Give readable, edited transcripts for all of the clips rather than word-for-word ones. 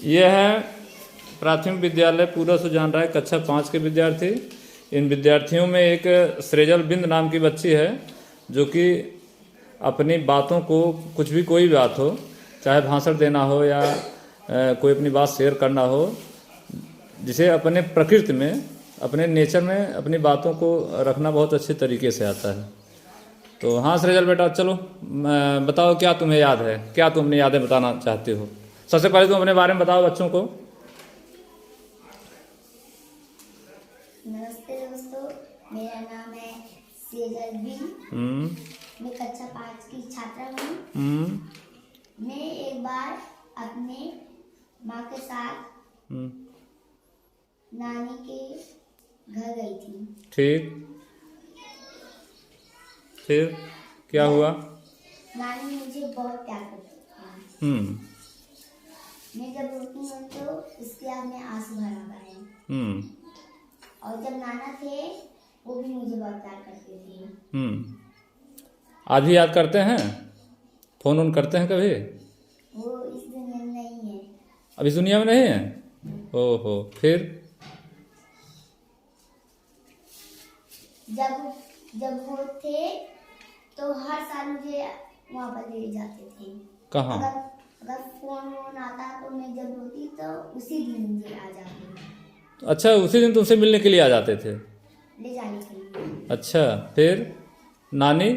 यह है प्राथमिक विद्यालय पूरा सुजान राय कक्षा 5 के विद्यार्थी। इन विद्यार्थियों में एक सृजल बिंद नाम की बच्ची है जो कि अपनी बातों को, कुछ भी कोई बात हो, चाहे भाषण देना हो या कोई अपनी बात शेयर करना हो, जिसे अपने प्रकृति में, अपने नेचर में अपनी बातों को रखना बहुत अच्छे तरीके से आता है। तो हाँ सृजल बेटा, चलो बताओ क्या तुम्हें याद है, क्या तुम अपनी यादें बताना चाहते हो। सबसे पहले तुम अपने बारे में बताओ बच्चों को। नमस्ते दोस्तों, मेरा नाम है सृजल बी। मैं कक्षा 5 की छात्रा हूँ। मैं एक बार अपने माँ के साथ नानी के घर गई थी। ठीक, फिर क्या हुआ? नानी मुझे बहुत प्यार करती है। मैं जब रोती हूँ तो उसके आँख में आंसू भर आता है। और जब नाना थे वो भी मुझे बहुत प्यार करते थे। आज भी याद करते हैं? फोन ऑन करते हैं कभी? वो इस दुनिया में नहीं है। अब इस दुनिया में नहीं है? ओहो, फिर? जब वो थे तो हर साल मुझे वहाँ पर ले जाते थे। कहाँ? अगर फोन आता तो मैं जब रोती तो उसी दिन मुझे आ जाते। अच्छा, उसी दिन तुमसे मिलने के लिए आ जाते थे? ले जाने के लिए। अच्छा, फिर नानी?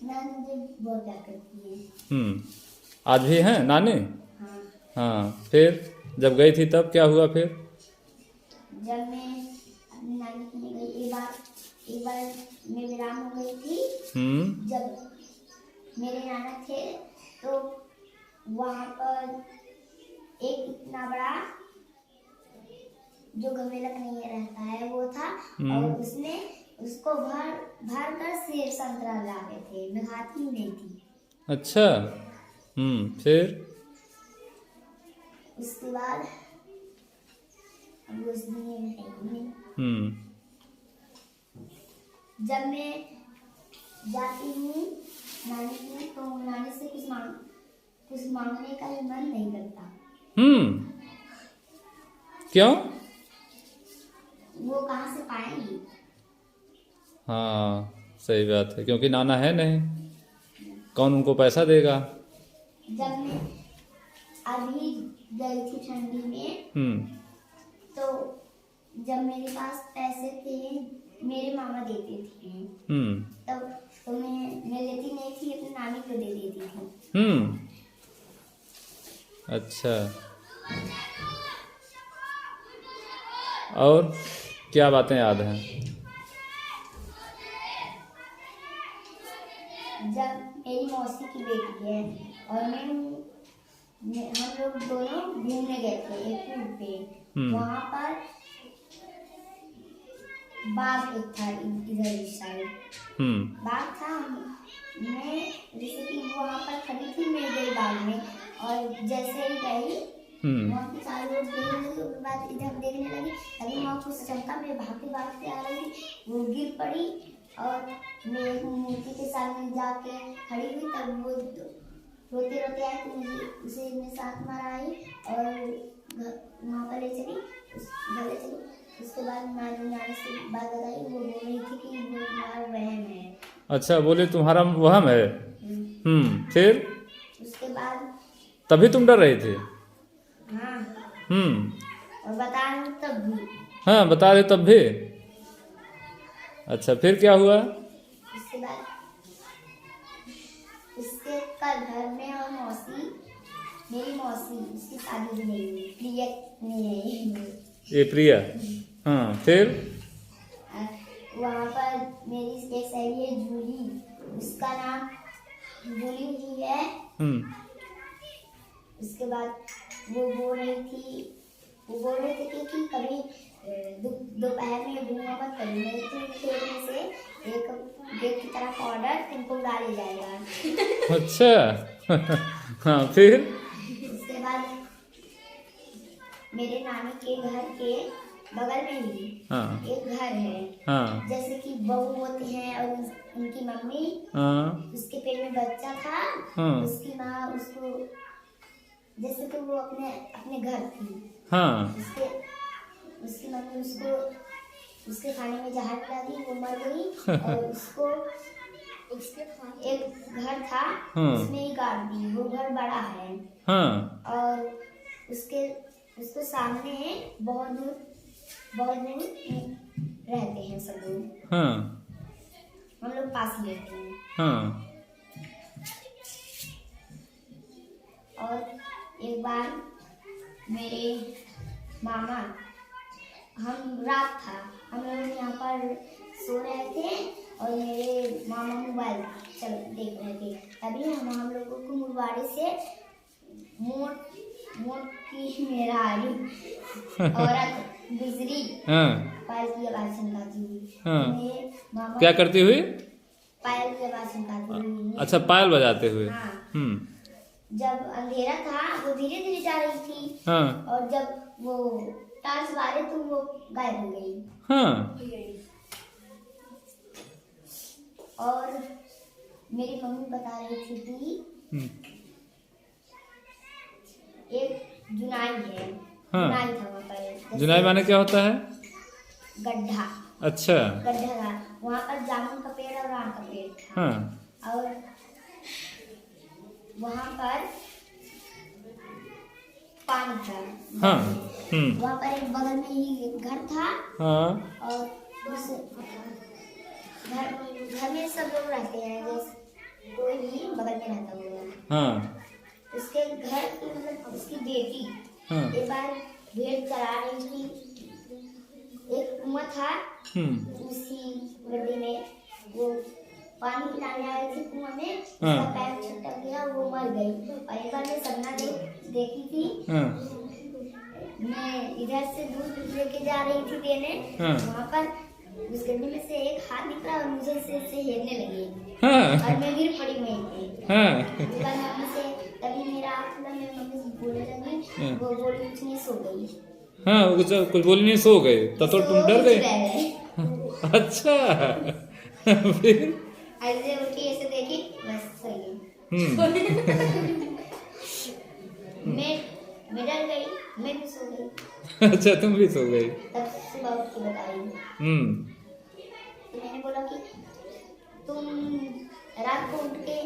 नानी मुझे बहुत प्यार करती है। आज भी हैं नानी? हाँ। हाँ, फिर जब गई थी तब क्या हुआ फिर? जब मैं अपनी नानी के लिए गई, एक बार मैं विराम हो गई थी। जब मेरे नाना थे तो वहाँ पर एक इतना बड़ा जो गमले नहीं रहता है वो था। और उसने उसको भर कर सेब संतरा लाए थे। मैं खाती ही नहीं थी। अच्छा, फिर? उसके बाद अब उस दुनिया में है नहीं। जब मैं जाती हूँ नानी की तो नानी से कुछ मांगने का भी मन नहीं करता। क्यों? वो कहाँ से पाएंगी? हाँ, सही बात है, क्योंकि नाना है नहीं, कौन उनको पैसा देगा। जब मैं अभी गई थी ठंडी में तो जब मेरे पास पैसे थे, मेरे मामा देते थे। तब तो मैं लेती नहीं थी, अपनी नानी को दे देती थी। अच्छा, और क्या बातें याद हैं? जब मेरी मौसी की बेटी है और हम लोग दोनों घूमने गए थे एक टूर पे। वहाँ पर बाग एक था, इधर इस साइड बाग था। मैं जैसे कि वहाँ पर खड़ी थी, मैं गई बाग में और जैसे ही गई वहाँ पे चारों लोग देखने लगे। उसके बाद इधर देखने लगी, अभी वहाँ कुछ चमका, मैं भागते भागते आ रही थी, वो गिर पड़ी और मैं एक मूर्ति के सामने जाके खड़ी हुई। तब वो रोते रोते आई तो मुझे उसे मेरे साथ मारा आई और वहाँ पर ले चली, घर ले चली। उसके बाद नानी से बात बताई, वो बोल रही थी कि वो तुम्हारा वहम है। अच्छा, बोले तुम्हारा वहम है। फिर उसके बाद तभी तुम डर रहे थे? हाँ। और बता रही तब भी। हाँ, बता रहे तब भी। अच्छा, फिर क्या हुआ? उसके बाद उसके कल घर में और मेरी मौसी उसकी शादी भी नहीं हुई। प्रिया नहीं है ये प्रिया। हाँ, फिर? वहाँ पर मेरी एक सहेली है जूली, उसका नाम जूली ही है। उसके बाद वो बोल रहे थे कि कभी दोपहर में घूमा मत कभी, नहीं तो खेलने से एक गेट की तरफ ऑर्डर तुमको उड़ा ले जाएगा। अच्छा। हाँ, फिर? उसके बाद मेरे नानी के घर के बगल में ही एक घर है। जैसे कि बहू होते हैं और उनकी मम्मी, उसके पेट में बच्चा था। उसकी माँ उसको वो अपने अपने घर थी। हाँ उसकी मम्मी उसको उसके खाने में जहर मिला दी, वो मर गई। और उसको एक घर था, उसमें ही गाड़ दी। वो घर बड़ा है। हाँ और उसके सामने बहुत दूर रहते हैं सब लोग। हाँ हम लोग पास ही रहते हैं। हाँ और एक बार मेरे मामा, हम रात था, हम लोग यहाँ पर सो रहे थे और मेरे मामा मोबाइल देख रहे थे। तभी हम लोगों को मुबारे से मोट की मेहरारू औरत गुजरी पायल की आवाज सुनती हुई। मेरे मामा क्या करती हुई? पायल की आवाज सुनती हुई। अच्छा, पायल बजाते हुए। हाँ। जब अंधेरा था वो धीरे धीरे जा रही थी। हाँ। और जब वो टार्च मारे तो वो गायब हो गई। हाँ। और मेरी मम्मी बता रही थी कि एक जुनाई है। जुनाई था वहाँ पर। जुनाई माने क्या होता है? गड्ढा। अच्छा। गड्ढा था वहाँ पर, जामुन का पेड़ और आम का पेड़ था। हाँ। और वहाँ पर पानी था। हाँ। वहाँ पर एक बगल में ही घर था। हाँ। और उस घर में सब लोग रहते हैं, जैसे कोई भी बगल में रहता होगा। हाँ। उसके घर की मतलब उसकी बेटी एक बार भेड़ चरा रही थी। एक कुआं था उसी गड्ढे में, वो पानी पिलाने आई थी कुआं में। उसका पैर छटक गया, वो मर गई। और एक बार मैं सपना देखी थी। मैं इधर से दूध लेके जा रही थी देने। वहाँ पर उस गड्ढे में से एक हाथ निकला और मुझे से हेरने लगी। और मैं गिर पड़ी वहीं पे। मम्मी से तभी मेरा आँख खुला, मेरी मम्मी से बोलने लगी। वो बोली कुछ नहीं, सो गई। हाँ, कुछ बोली नहीं, सो गए। तो तुम डर गए? अच्छा। फिर ऐसे उठी, ऐसे देखी, बस सही। मैं डर गई, मैं भी सो गई। अच्छा, तुम भी सो गई। तब सुबह उठ के बताई। तो मैंने बोला कि तुम रात को उठ के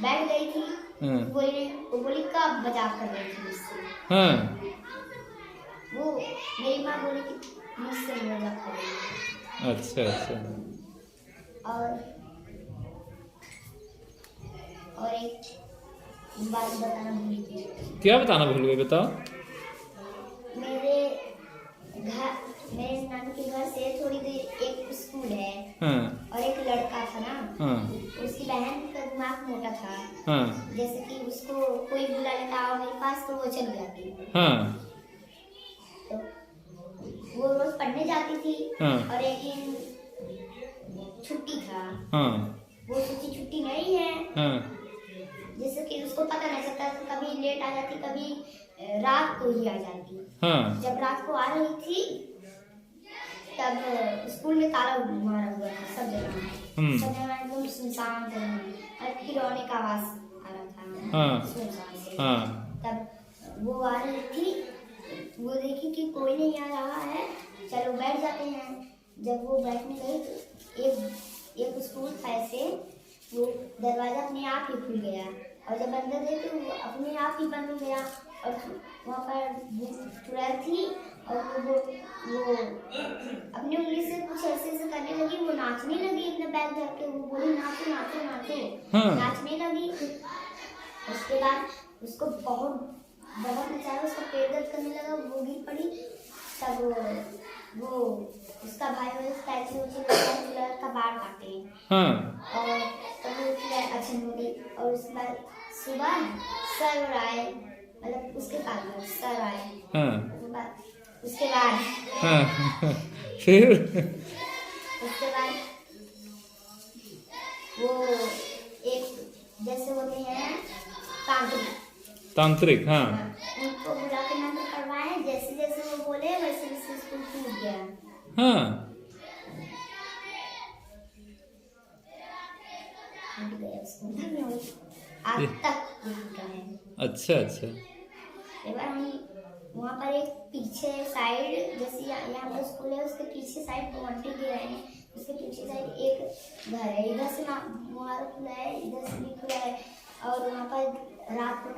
बैठ गई थी। वो बोली कब मजाक कर रही थी मुझसे। वो मेरी माँ बोली कि मुझसे मजाक कर रही थी। अच्छा अच्छा। और एक बात बताना भूल गई। क्या बताना भूल गए, बताओ। मेरे नानी के घर से थोड़ी देर एक स्कूल है। और एक लड़का था ना। उसकी बहन का दिमाग मोटा था। जैसे कि उसको कोई बुला लेता आओ मेरे पास तो वो चली जाती। तो वो रोज पढ़ने जाती थी। और एक दिन छुट्टी था। वो सोची छुट्टी नहीं है। जैसे कि उसको पता नहीं चलता, कभी लेट आ जाती, कभी रात को ही आ जाती। जब रात को आ रही थी तब स्कूल में ताला मारा हुआ था सब जगह एकदम सुनसान था। और खिलौने का आवाज आ रहा था सुनसान से। तब वो आ रही थी, वो देखी कि कोई नहीं आ रहा है, चलो बैठ जाते हैं। जब वो बैठने गई तो एक स्कूल था ऐसे, वो दरवाजा अपने आप ही खुल गया। और जब अंदर गई तो वो अपने आप ही बंद हो गया। और वहाँ पर चुड़ैल थी और वो अपनी उंगली से कुछ ऐसे ऐसे करने लगी। वो नाचने लगी अपना बैग धर के। वो बोली नाचो नाचो नाचो। नाचने लगी। उसके बाद उसको बहुत बहुत नचाया, उसका पेट दर्द करने लगा, वो गिर पड़ी। तब वो उसका भाई का बाल काटे। और तब वो अच्छा बोली। और उसके बाद सुबह सर आए, मतलब उसके पास सर आए। उसके बाद फिर उसके बाद वो एक जैसे होते हैं तांत्रिक। उनको बुला के मंत्र करवाए। जैसे जैसे वो बोले वैसे वैसे स्कूल टूट गया। टूट गया स्कूल, आज तक टूटा है। अच्छा अच्छा। एक बार हम वहाँ पर एक पीछे साइड, जैसे यहाँ पर स्कूल है उसके पीछे साइड बाउंड्री दे रहे हैं, उसके पीछे साइड एक घर है, इधर से ना मुहारा खुला है, इधर से भी खुला है। और वहाँ पर रात को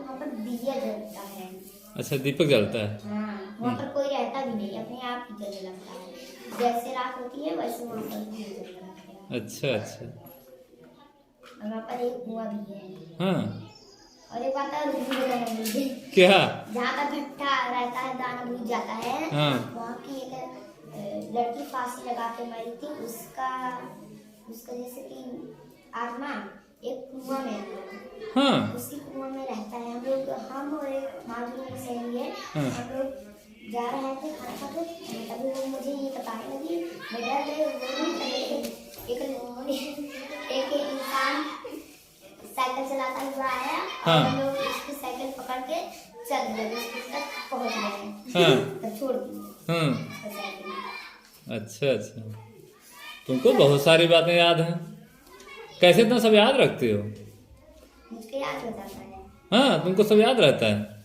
वहाँ पर दिया जलता है। अच्छा, दीपक जलता है। हाँ, वहाँ पर कोई रहता भी नहीं, अपने आप ही जलने लगता है। जैसे रात होती है वैसे वहाँ पर दिया जलने लगता है। अच्छा अच्छा। और वहाँ पर एक कुआं भी है। हाँ, और एक बात और मुझे क्या? जहाँ का भट्ठा रहता है, दाना बुझ जाता है, हाँ। वहाँ की एक लड़की फांसी लगा के मरी थी, उसका जैसे कि आत्मा एक कुआं में है। हाँ। उसी कुआं में रहता है। हम और एक माधुरी की सहेली है, हाँ। हम लोग जा रहे थे खाना खाते, तभी वो मुझे ये बताने लगी, बेटा एक इंसान साइकिल चलाता हुआ आया, और हाँ। हम लोग उसकी साइकिल पकड़ के चल गए, उसके तक पहुंच गए। हाँ। तब छोड़ दी साइकिल। अच्छा अच्छा, तुमको बहुत सारी बातें याद हैं, कैसे इतना सब याद रखते हो? मुझे याद हो जाता है। हाँ, तुमको सब याद रहता है।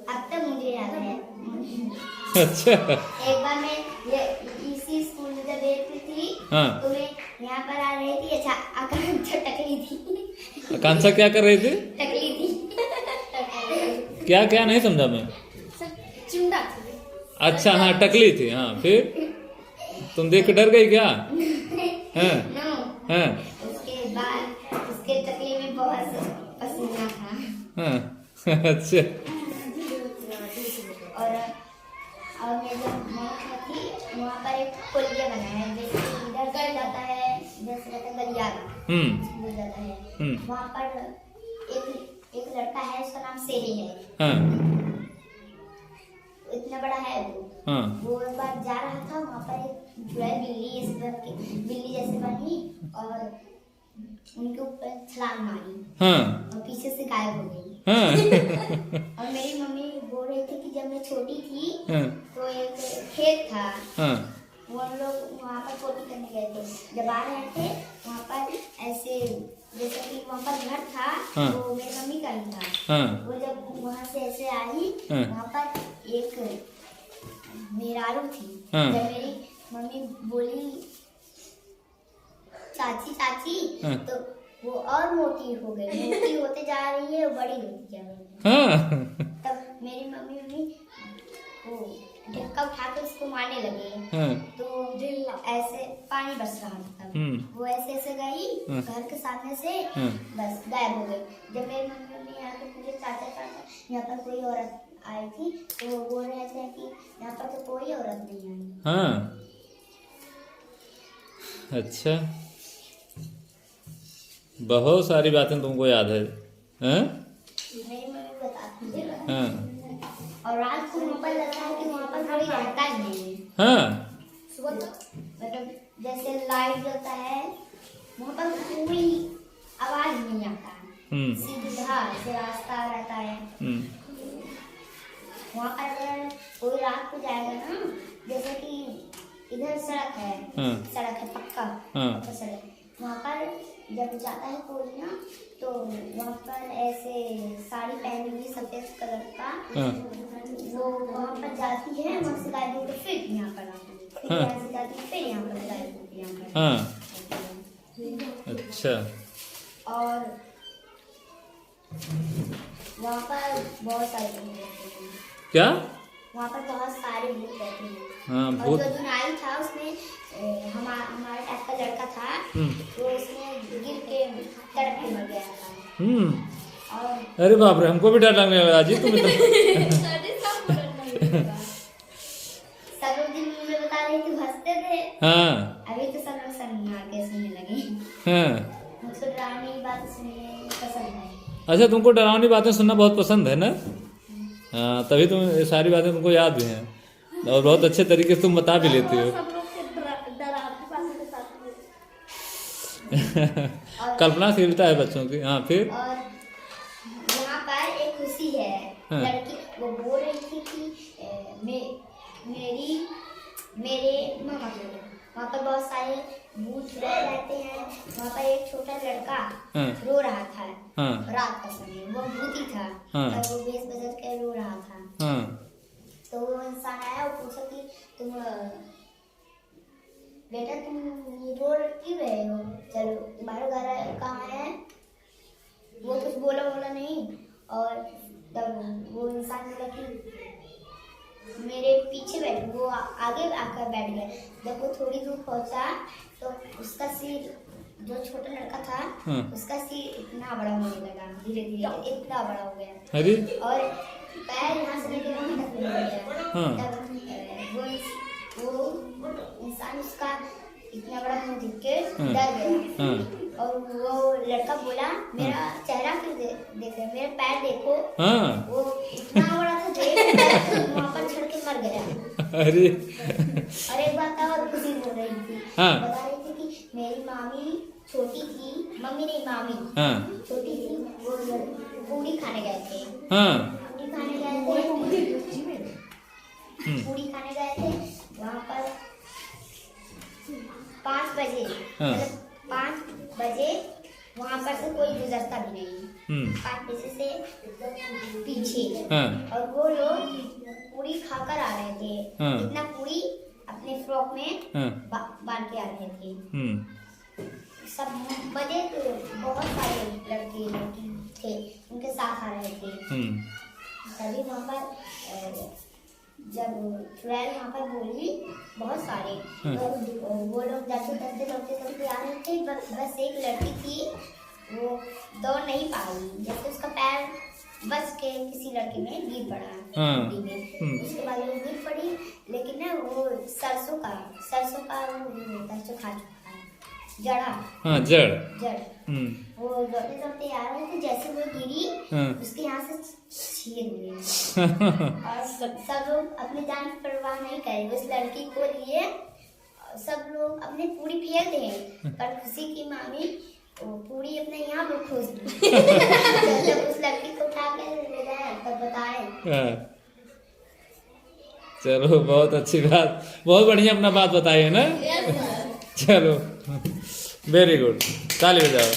अब तक मुझे याद है। अच्छा। एक बार मैं इसी स्कूल में जब देखती थी, हाँ। तो मैं यहाँ पर आ रही थी। अच्छा, आकांक्षा टकली थी। आकांक्षा क्या कर रही थी? टकली थी। क्या क्या, नहीं समझा मैं। चुंडा थी। अच्छा, हाँ, टकली थी। हाँ, फिर तुम देख के डर गई क्या? हाँ। नो। हाँ। उसके बाद उसके टकली में बहुत पसीना था। हाँ। अच्छा। और मैं जब वहाँ थी, वहाँ पर एक पुलिया बना है, जैसे इधर से जाता है, इधर से जाता है गलियारा हो जाता है। वहाँ पर एक लड़का है, उसका नाम सेरी है। हाँ। इतना बड़ा है वो। हाँ। वो एक बार जा रहा था, वहाँ पर एक जो है बिल्ली जैसे बनी और उनके ऊपर छलांग मारी। हाँ। और पीछे से गायब हो गई। हाँ। और मेरी मम्मी बोल रही थी कि जब मैं छोटी थी, हाँ। तो एक खेत था, हाँ। वो हम लोग वहाँ पर पोटी करने गए थे। जब आ रहे थे वहाँ पर ऐसे, जैसे कि वहाँ पर घर था, हाँ। वो मेरी मम्मी का ही था। हाँ। वो जब वहाँ से ऐसे आई, हाँ। वहाँ पर एक मेहरारू थी। हाँ। जब मेरी मम्मी बोली चाची चाची, हाँ। तो वो और मोटी हो गई, मोटी होते जा रही है, वो बड़ी होती जा रही है। हाँ। तब मेरी मम्मी वो ढक्का उठा के उसको मारने लगे। हाँ। तो ऐसे पानी बस रहा था, वो ऐसे ऐसे गई घर के सामने से, बस गायब हो गई। जब मेरी मम्मी यहाँ पे पूछे चाचा चाचा यहाँ पर कोई औरत आई थी, तो वो बोल रहे थे कि यहाँ पर तो कोई औरत नहीं आई। हाँ। अच्छा, बहुत सारी बातें तुमको याद है। हाँ? मेरी मम्मी बताती है। हाँ। और रात को वहाँ पर लगता है कि वहाँ पर कोई रहता ही नहीं है। हाँ। सुबह मतलब जैसे लाइट जलता है, वहाँ पर कोई आवाज नहीं आता है, सीधा से रास्ता रहता है। वहाँ पर अगर कोई रात को जाएगा ना, जैसे कि इधर सड़क है, पक्का सड़क, वहाँ पर जब जाता है कोई ना, तो वहाँ पर ऐसे साड़ी पहनी हुई सफेद कलर का, वो वहाँ पर जाती है, वहाँ से गायब होकर फिर यहाँ पर आती है, फिर यहाँ से जाती है, फिर यहाँ पर गायब होती है, यहाँ पर। हाँ। अच्छा। और वहाँ पर बहुत सारे भूत रहते हैं। क्या? वहाँ पर बहुत सारे भूत रहते हैं। हाँ, और भूत। जो जुनाई था उसमें हमारे टाइप का लड़का था, तो उसमें गिर के तड़प के मर गया था। और अरे बाप रे, हमको भी डर लगने लगा जी, तुम तो। सब लोग दिन में बता रहे थे, हंसते थे। हाँ। अभी तो सब लोग शर्मा के सुनने लगे। हाँ। मुझको डरावनी बात सुनने पसंद है। अच्छा, तुमको डरावनी बातें सुनना बहुत पसंद है ना? हाँ, तभी तुम ये सारी बातें तुमको याद भी हैं और बहुत अच्छे तरीके से तुम बता भी लेती हो। कल्पनाशीलता है बच्चों की। हाँ, फिर? और यहाँ पर एक खुशी है, लड़की, वो बोल रही थी कि मेरे मामा के वहाँ पर बहुत सारे भूत रहते हैं। वहाँ पर एक छोटा लड़का रो रहा था रात का समय, वो भूत ही था और वो बेस बदल के रो रहा था। तो वो इंसान आया और पूछा कि तुम बेटा तुम रो क्यों रहे हो, चलो तुम्हारा घर कहाँ है। वो कुछ बोला नहीं और तब वो इंसान बोला कि मेरे पीछे बैठ, वो आगे आकर बैठ गया। जब वो थोड़ी दूर पहुंचा तो उसका सिर, जो छोटा लड़का था उसका सिर इतना बड़ा होने लगा, धीरे धीरे इतना बड़ा हो गया। अरे और पैर यहाँ से लेकर वहाँ तक हो गया। तब वो इंसान उसका इतना बड़ा मुंह देख के डर गया। और वो लड़का बोला मेरा चेहरा क्यों देख रहे, मेरे पैर देखो। वो इतना बड़ा था, देख वहाँ पर चढ़ के मर गया। अरे और एक बात और खुशी बोल रही थी, बता रही थी कि मेरी मामी छोटी थी, मम्मी नहीं मामी छोटी थी, वो पूरी खाने गए थे। पूरी खाने गए थे वहाँ पर 5 बजे, मतलब 5 बजे वहाँ पर से कोई गुजरता भी नहीं। 5 बजे से पीछे और वो लोग पूरी खाकर आ रहे थे। इतना पूरी अपने फ्रॉक में बांध के आ रहे थे। सब बजे तो बहुत सारे लड़के थे उनके साथ आ रहे थे। तभी वहाँ पर जब ट्वेल्व वहाँ पर बोली बहुत सारे, तो वो लोग दौड़ते आ रहे थे। बस एक लड़की थी, वो दौड़ नहीं पाई, जैसे उसका पैर बस के किसी लड़के में गिर पड़ा में। उसके बाद वो गिर पड़ी, लेकिन ना वो सरसों का वो होता है जो खा चुका है, जड़ वो दौड़ते आ रहे थे। जैसे वो गिरी उसके यहाँ से छीन हुई और सब लोग अपनी जान की परवाह नहीं करे, उस लड़की को लिए सब लोग अपने पूरी फेंक दें। पर खुशी की मामी पूरी अपने यहाँ पर खोज दी। जब उस लड़की को उठा के ले जाए तब बताए। चलो बहुत अच्छी बात, बहुत बढ़िया अपना बात बताई है ना। चलो वेरी गुड, ताली बजाओ।